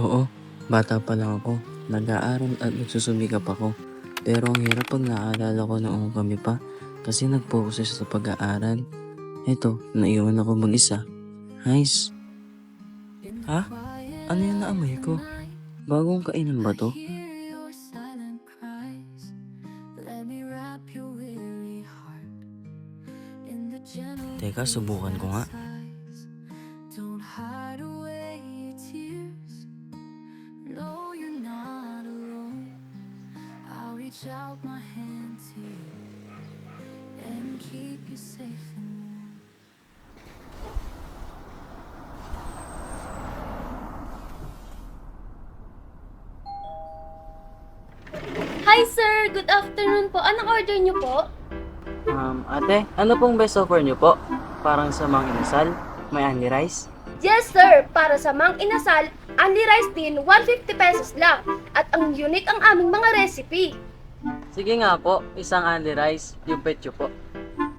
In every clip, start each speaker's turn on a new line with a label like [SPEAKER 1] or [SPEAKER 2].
[SPEAKER 1] Oo, bata pa lang ako. Nag-aaral at nagsusumikap ako. Pero ang hirap pag naaalala ko noong kami pa kasi nag-focus siya sa pag-aaral. Eto, naiwan ako mag-isa. Guys, ha? Ano yung naamoy ko? Bagong kainan ba to? Teka, subukan ko nga.
[SPEAKER 2] Don't hide away your tears. No, you're not alone. I'll reach out my hand to you and keep you safe and warm.
[SPEAKER 3] Hi sir! Good afternoon po. Anong order niyo po?
[SPEAKER 1] Ate, ano pong best offer niyo po? Parang sa mga inasal, may only rice?
[SPEAKER 3] Yes sir! Para sa Mang Inasal, only rice din, 150 pesos lang. At ang unique ang aming mga recipe.
[SPEAKER 1] Sige nga po, isang only rice, yung petyo po.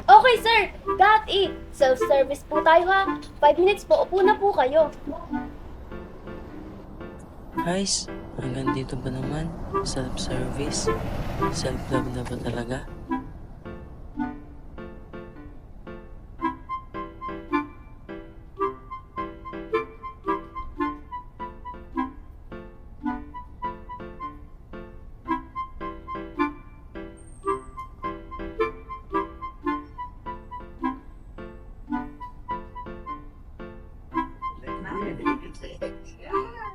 [SPEAKER 3] Okay sir, got it. Self-service po tayo ha. 5 minutes po, upo na po kayo.
[SPEAKER 1] Guys, hanggang dito ba naman? Self-service? Self-love na ba talaga?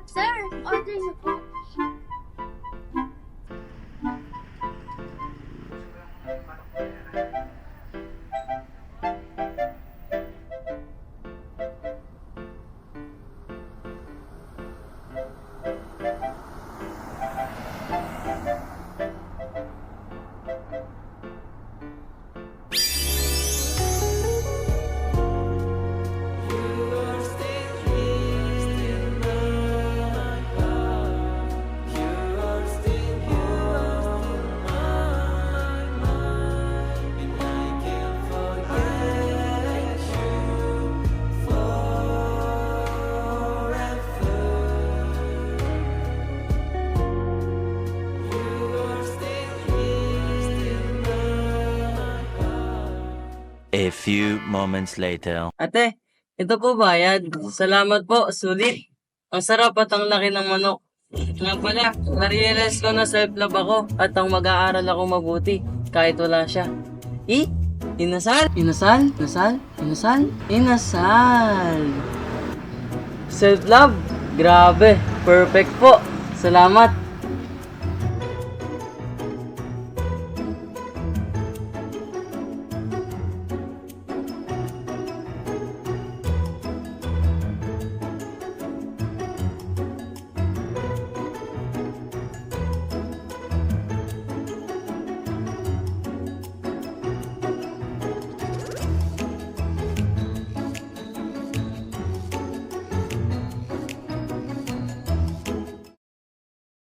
[SPEAKER 3] Sir, order niyo po.
[SPEAKER 4] A few moments later.
[SPEAKER 1] Ate, ito po bayad. Salamat po, sulit. Ang sarap at ang laki ng manok. Nga pala, na-realize ko na self-love ako at ang mag-aaral ako mabuti kahit wala siya. Inasal? Inasal? Inasal? Inasal? Inasal! Self-love? Grabe, perfect po. Salamat.